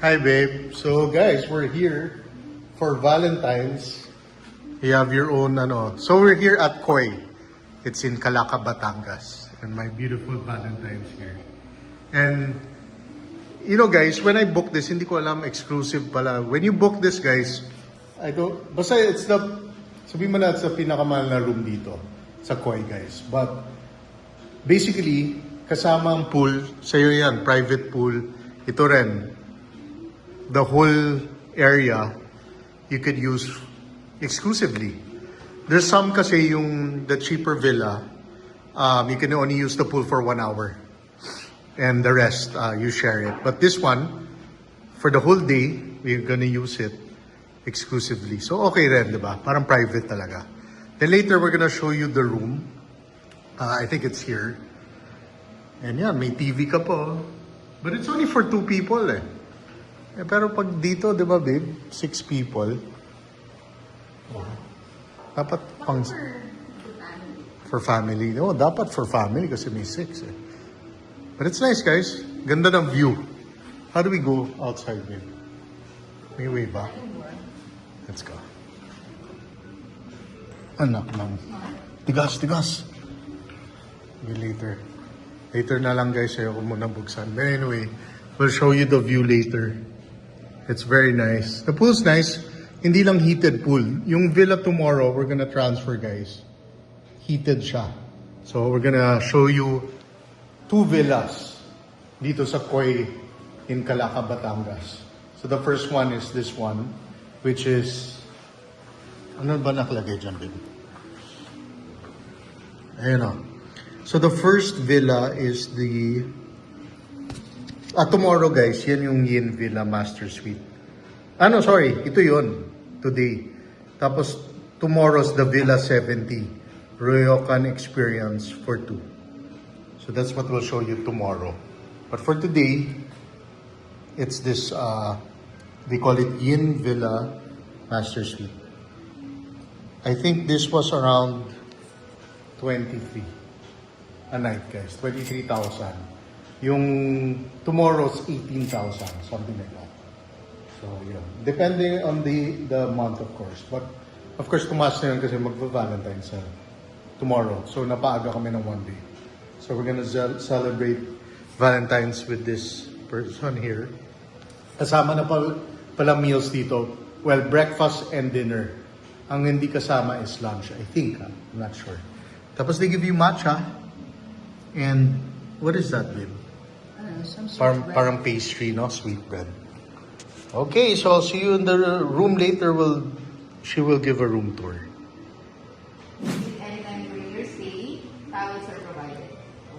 Hi, babe. So, guys, we're here for Valentine's. You have your own, So, we're here at Koi. It's in Calaca, Batangas. And my beautiful Valentine's here. And, guys, when I book this, hindi ko alam, exclusive pala. When you book this, guys, basta it's sabihin mo na, it's the pinakamahal na room dito sa Koi, guys. But, basically, kasama ang pool, sa'yo yan, private pool. Ito rin, the whole area you could use exclusively. There's some kasi the cheaper villa, you can only use the pool for 1 hour. And the rest, you share it. But this one, for the whole day, we're gonna use it exclusively. So okay rin, di ba? Parang private talaga. Then later, we're gonna show you the room. I think it's here. And yan, may TV ka po. But it's only for 2 people eh. Pero pag dito, di ba babe, 6 people. Oh. Dapat pang... For family. No, dapat for family kasi may 6 eh. But it's nice guys. Ganda ng view. How do we go outside babe? May way ba? Let's go. Anak ng... Tigas. Maybe later. Later na lang guys, ayoko muna buksan. But anyway, we'll show you the view later. It's very nice. The pool's nice. Hindi lang heated pool. Yung villa tomorrow, we're gonna transfer guys. Heated siya. So we're gonna show you 2 villas dito sa Koi in Calaca, Batangas. So the first one is this one, which is... Ano ba nakalagay dyan, baby? Ayan o. So the first villa is the... tomorrow guys, yan yung Yin Villa Master Suite. Sorry, ito yun. Today. Tapos tomorrow's the Villa 70 Ryokan Experience for 2. So that's what we'll show you tomorrow. But for today, it's this, they call it Yin Villa Master Suite. I think this was around 23 a night guys, 23,000. Yung tomorrow's 18,000, something like that. So, yeah. Depending on the month, of course. But, of course, tumaas na yun kasi magpa-Valentine's tomorrow. So, napaaga kami ng 1 day. So, we're gonna celebrate Valentine's with this person here. Kasama na pala meals dito. Well, breakfast and dinner. Ang hindi kasama is lunch, I think. I'm not sure. Tapos, they give you matcha. And, what is that, babe? Parang pastry, no? Sweet bread. Okay, so I'll see you in the room later. She will give a room tour. Anytime during your stay, towels are provided.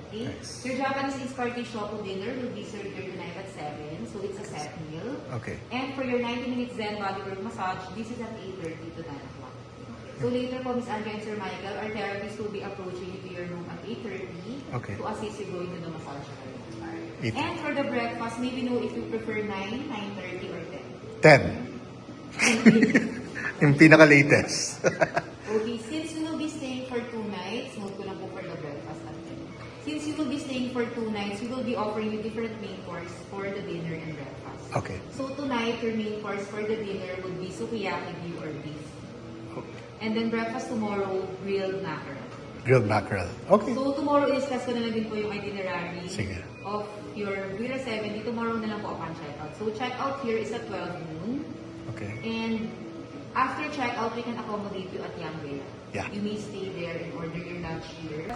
Okay? Nice. Your Japanese party shopu dinner will be served here tonight at 7, so it's a set meal. Okay. And for your 90 minutes Zen bodywork massage, this is at 8:30 to 9 o'clock. So later po, Ms. Andrea and Sir Michael, our therapist will be approaching you to your room at 8:30 to assist you going to the massage room. And for the breakfast, maybe know if you prefer 9, 9:30 or 10. Yung pinaka-latest. Okay, since you will be staying for 2 nights, note ko lang po for the breakfast at 10. Since you will be staying for 2 nights, we will be offering you different main course for the dinner and breakfast. Okay. So tonight, your main course for the dinner would be sukiyaki beef or beef. Okay. And then breakfast tomorrow, grilled mackerel. Grilled mackerel. Okay. So tomorrow, discuss ko na lang din po yung itinerary Sige. of your Villa 70. Tomorrow na lang po upon checkout. So checkout here is at 12 noon. Okay. And after checkout, we can accommodate you at Yang Villa. Yeah. You may stay there and order your lunch here.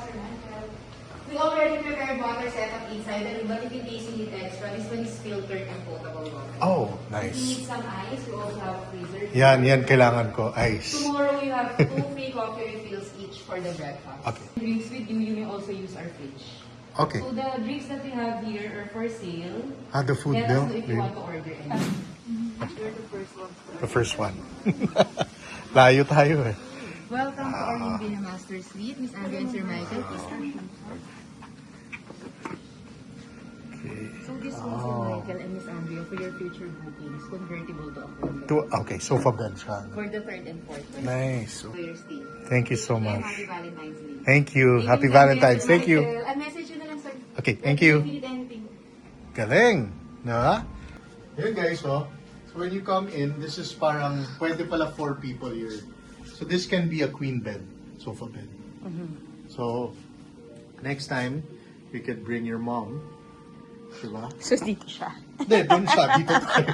We already prepared water setup inside the room, but if in case you need extra, this one is filtered and potable water. Oh, If you nice. need some ice, we also have freezer. Yan kailangan ko. Ice. Tomorrow, you have 2 free coffee refills each for the breakfast. Okay. Drinks with you, you may also use our fridge. Okay. So the drinks that we have here are for sale. The food Let bill? us know if you want to order any. You're the first one. The first one. Layo tayo eh. Welcome to our Yin Villa Master Suite, Miss Andrea and Sir Michael. Please come. Okay. So this was Sir Michael and Miss Andrea for your future bookings, convertible to a Okay, sofa bed siya. for the 3rd and 4th. Nice. For your stay. Thank you so And much. happy Valentine's Day. Thank you. Happy Miss Andrea and Valentine's. Sir Thank you. Michael. A message yun na lang, sir. Okay, thank If you. you need anything. Galing. No? Here guys, oh. So when you come in, this is parang pwede pala 4 people here. So this can be a queen bed, sofa bed. So next time, you could bring your mom. Diba? So, dito siya. Hindi, doon siya. Dito tayo.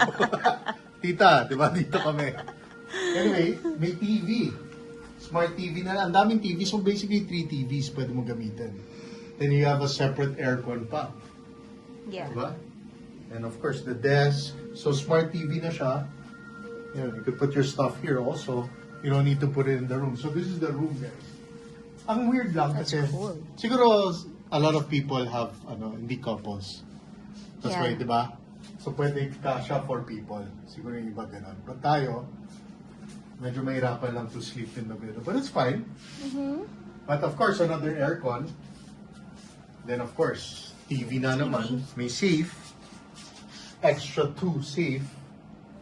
Tita, diba? Dito kami. Anyway, may TV. Smart TV na lang. Ang daming TV. So basically, 3 TVs pwede mo gamitin. Then you have a separate aircon pa. Yeah. Diba? And of course, the desk. So smart TV na siya. You could put your stuff here also. You don't need to put it in the room. So this is the room, guys. Ang weird lang That's kasi cool. siguro a lot of people have hindi couples. That's Yeah. why, di ba? So pwede kasha for people. Siguro yung iba ganun. But tayo, medyo mahirapan lang to sleep in the bed. But it's fine. But of course, another aircon. Then of course, TV na naman. May safe. Extra 2 safe.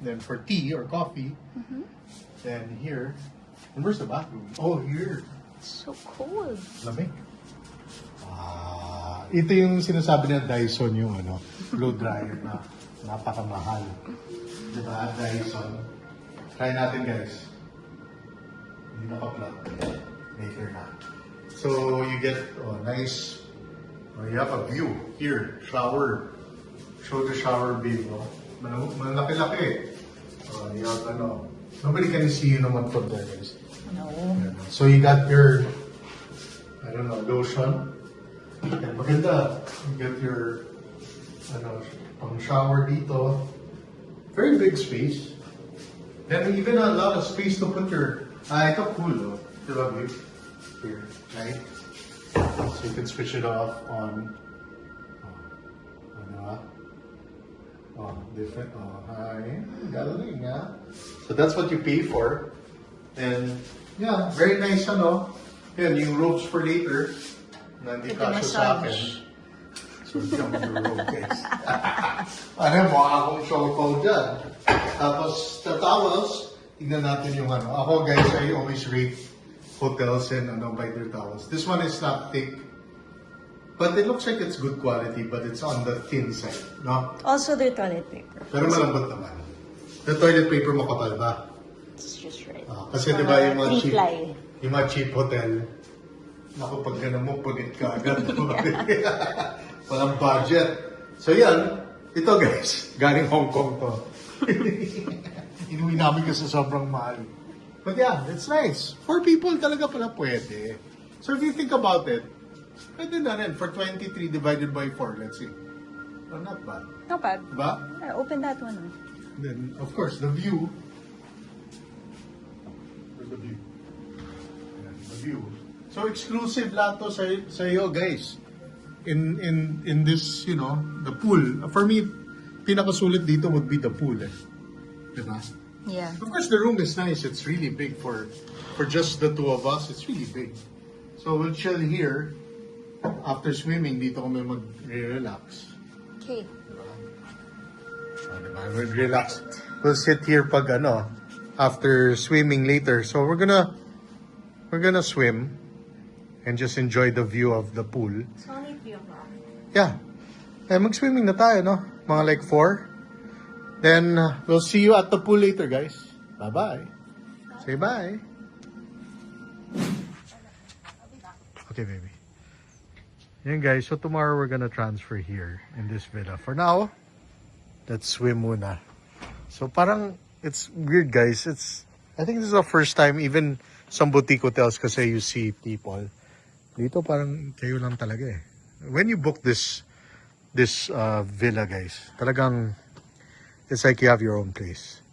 Then for tea or coffee. Then here. And where's the bathroom? Oh, here. So cool. Lamig. Ito yung sinasabi ng Dyson yung blow dryer na napakamahal. Diba? Dyson. Try natin guys. Hindi naka-plug. Later na. So you get nice, you have a view here. Shower. Show the shower view. No? Malaki-laki. You have nobody can see you naman from there guys. No. So you got your, I don't know, lotion. And maganda. You get your, pang shower dito. Very big space. Then even a lot of space to put your, ito cool though. Diba, babe? Here, right? So you can switch it off on, diba? Different, hi. Galing, ha? So that's what you pay for. And yeah, very nice Yan, yung robes for later. Nandi Ito, kasya sa akin. massage. So hindi ako mag-robe, guys. Mukha akong choco dyan. Tapos, the towels, tignan natin yung Ako, guys, I always rate hotels and by their towels. This one is not thick. But it looks like it's good quality, but it's on the thin side, no? Also, their toilet paper. Pero malambot naman. The toilet paper mo kapal ba? It's just right. Kasi di ba yung mga cheap, Three-ply. yung mga cheap hotel, naku, pag ganun mo, pagit ka agad. Walang budget. So yan, ito guys, galing Hong Kong to. Inuwi namin kasi sobrang mahal. But yeah, it's nice. 4 people talaga pala pwede. So if you think about it, pwede na rin. For 23 divided by 4, let's see. Oh, not bad. Not bad. Diba? Open that one. Then, of course, the view. Where's the view? Ayan, the view. So, exclusive lahat to sa iyo, guys. In this, the pool. For me, pinakasulit dito would be the pool. Diba? Yeah. Of course, the room is nice. It's really big for just the 2 of us. It's really big. So, we'll chill here. After swimming, dito kami mag-relax. Okay. We'll relax. We'll sit here pag after swimming later. So we're gonna swim and just enjoy the view of the pool. It's only 3 o'clock. Yeah. Mag-swimming na tayo, no? Mga like 4. Then we'll see you at the pool later, guys. Bye-bye. Say bye. Okay, baby. Yan guys, so tomorrow we're gonna transfer here in this villa. For now, let's swim muna. So parang, it's weird guys. I think this is the first time, even some boutique hotels kasi you see people. Dito parang kayo lang talaga eh. When you book this villa guys, talagang, it's like you have your own place.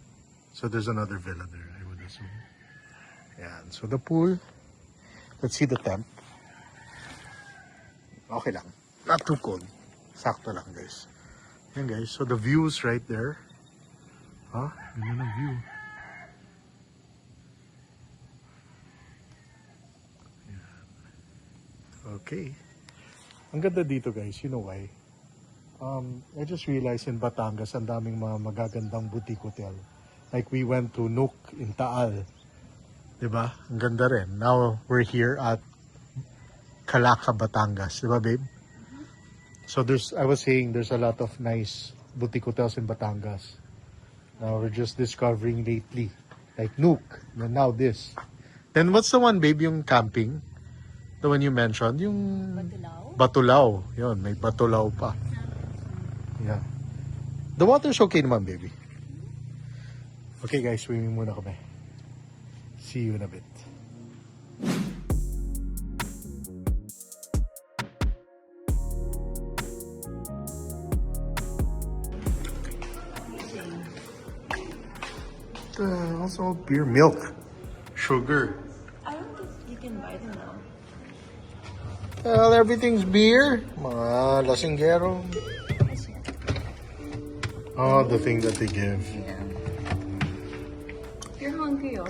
So there's another villa there, I would assume. Yan. So the pool, let's see the temp. Okay lang. Not too cold. Sakto lang, guys. Yan, guys. So, the view's right there. Ganda ng view. Yan. Okay. Ang ganda dito, guys. You know why? I just realized in Batangas, ang daming mga magagandang boutique hotel. Like, we went to Nook in Taal. Diba? Ang ganda rin. Now, we're here at Calaca, Batangas. Diba, babe? So I was saying there's a lot of nice boutique hotels in Batangas. Now we're just discovering lately. Like Nook, and now this. Then what's the one, babe, yung camping? The one you mentioned, yung... Batulao? Batulao. Yun, may Batulao pa. Yeah. The water's okay naman, baby. Okay guys, swimming muna kami. See you in a bit. Also beer, milk, sugar. I don't think you can buy them now. Well, everything's beer. Mga lasinggero. Oh, the thing that they give. Yeah. You're hungry, oh.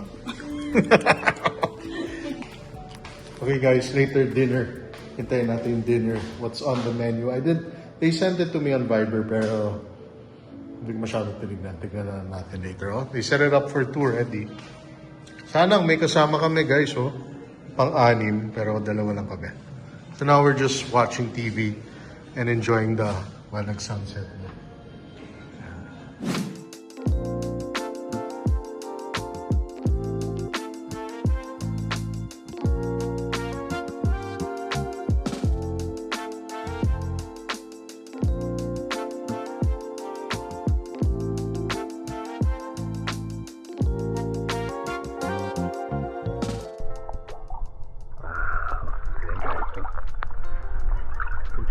Okay guys, later dinner. Hintayin natin yung dinner. What's on the menu? They sent it to me on Viber pero hindi ko masyadong tinignan. Tignan na natin later. Oh. They set it up for 2 already. Sana may kasama kami guys. Oh. Pang-anim pero 2 lang kami. So now we're just watching TV and enjoying the nag-sunset.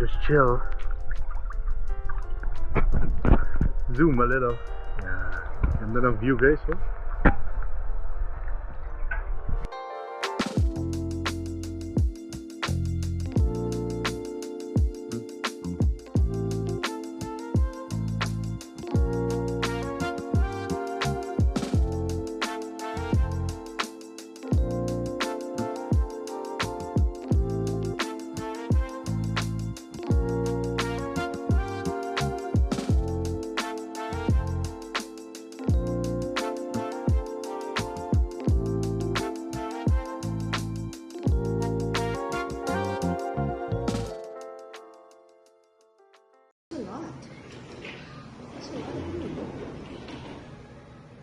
Just chill. Zoom a little. Yeah. Ganda ng view guys. Oh.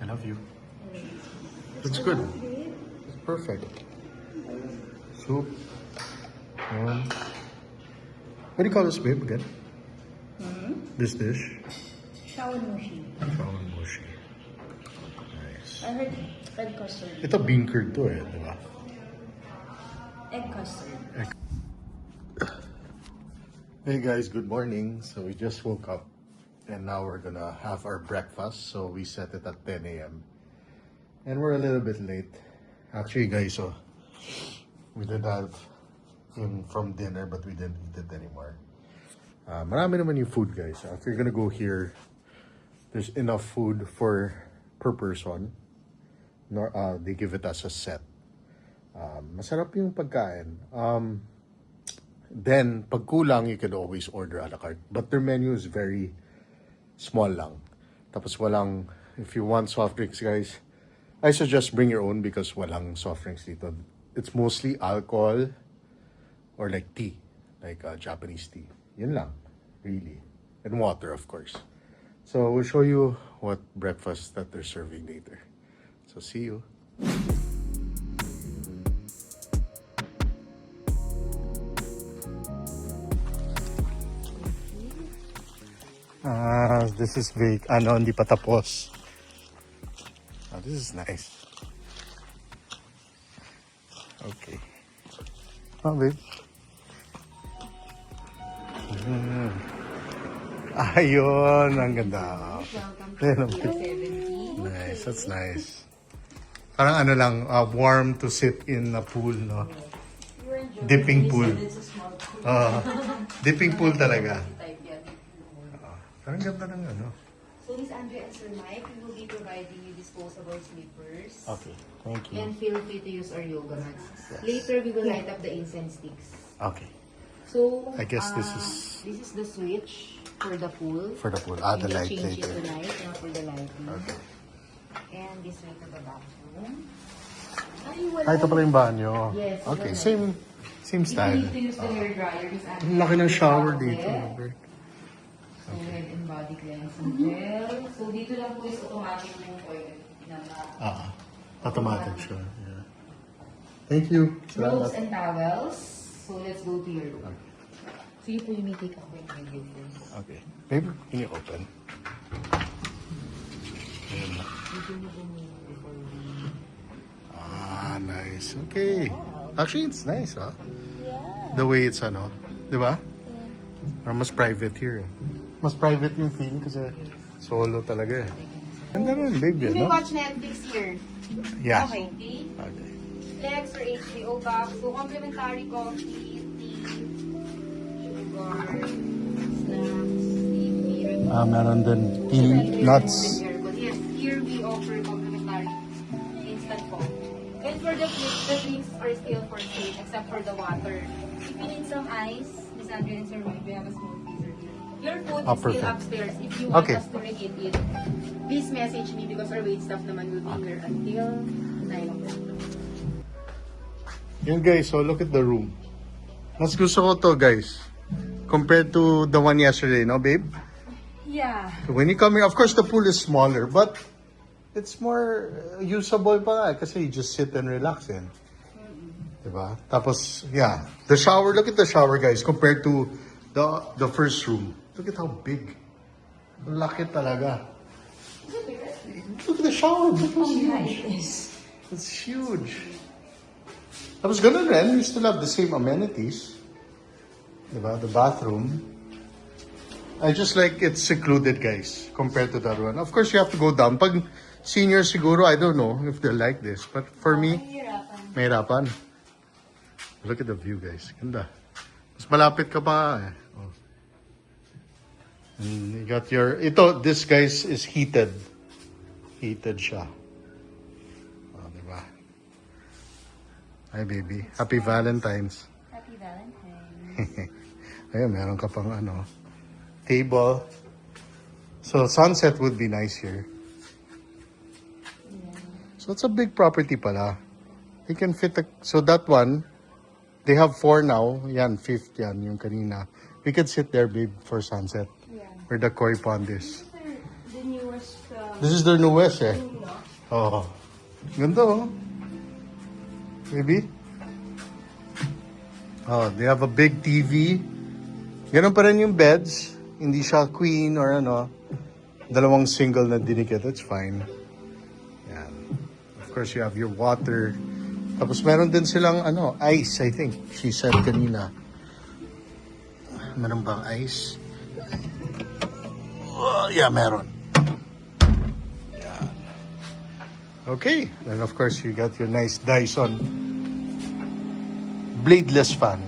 I love you. That's good. It's perfect. Soup. What do you call this, babe, again? This dish? Shawanmushi. Shawanmushi. Nice. I heard red custard. Ito bean curd to eh, di ba? Egg custard. Hey guys, good morning. So we just woke up and now we're gonna have our breakfast. So we set it at 10 a.m. And we're a little bit late. Actually guys, so we did have him from dinner but we didn't eat it anymore. Marami naman yung food guys. If you're gonna go here, there's enough food for per person. They give it as a set. Masarap yung pagkain. Then, pag kulang, you can always order a la carte. But their menu is very small lang. Tapos walang, if you want soft drinks, guys, I suggest bring your own because walang soft drinks dito. It's mostly alcohol or like tea, like Japanese tea. Yun lang, really. And water, of course. So, we'll show you what breakfast that they're serving later. So, see you. This is big. Hindi pa tapos. This is nice. Okay. Babe. Ayun, ang ganda. Welcome to 70. Nice, that's nice. Parang lang, warm to sit in a pool, no? Dipping pool. Dipping pool talaga. Parang ganda ng ano. So Miss Andrea and Sir Mike, we will be providing you disposable slippers. Okay, thank you. And feel free to use our yoga mats. Later, we will light up the incense sticks. Okay, So, I guess this is the switch for the pool. for the pool. You The will light change it later. to light and for the lighting. Okay. And this way to the bathroom. Ito pala yung banyo. Yes, Okay, wala. same If you style. need to use the hair dryer, Miss Andrea. Ang laki ng shower you dito. have it. So, head and body cleansing gel. So, dito lang po is automatic yung toilet na Automatic siya. Yeah. Thank you. ropes Salamat. and towels. So, let's go to your room. So, you po yung may take a quick video first. Okay. Babe, can you open? Ayan na. Nice. Okay. Actually, it's nice, huh? The way it's, di ba? Or mas private here. Mas private yung feeling kasi solo talaga eh. Ganda rin, babe, You no? may watch Netflix here. Yeah. Okay. Okay. Flex or HBO box. So, complimentary coffee, tea, sugar, snacks, tea, Meron din nuts. Yes, here we offer complimentary instant coffee. And for the drinks are still for sale except for the water. If you need some ice, Miss Andrea and Sir Mike, we have a small freezer here. Your food is Perfect. still upstairs. If you want Okay. us to reheat it, please message me because our wait staff naman will be here until 9 o'clock. Yun guys, so look at the room. Mas gusto ko to guys. Compared to the one yesterday, no babe? Yeah. When you come here, of course the pool is smaller, but it's more usable pa nga kasi you just sit and relax in. Diba? Tapos, yeah. The shower, look at the shower guys compared to the first room. Look at how big. Ang laki talaga. Look at the shower. Look how huge. It's huge. Tapos ganun rin, we still have the same amenities. Diba? The bathroom. I just like it's secluded, guys, compared to that one. Of course, you have to go down. Pag senior siguro, I don't know if they're like this. But for me, mahirapan. Look at the view, guys. Ganda. Mas malapit ka pa eh. Oh. And you got your... this, guys, is heated. Heated siya. Oh, diba? Hi, baby. Happy Valentine's. Happy Valentine's. Ayun, meron ka pang table. So, sunset would be nice here. So, it's a big property pala. You can fit so that one, they have 4 now. Yan, 5th yan, yung kanina. We could sit there, babe, for sunset. Yeah. Where the koi pond is. The newest, This is their newest, eh. Oh. Ganda, oh. Maybe? Oh, they have a big TV. Ganun pa rin yung beds. Hindi siya queen or dalawang single na dinikit. It's fine. Yan. Of course, you have your water. Tapos meron din silang ice, I think. She said kanina. Meron bang ice? Yeah, meron. Yan. Okay. Then of course, you got your nice Dyson bladeless fan.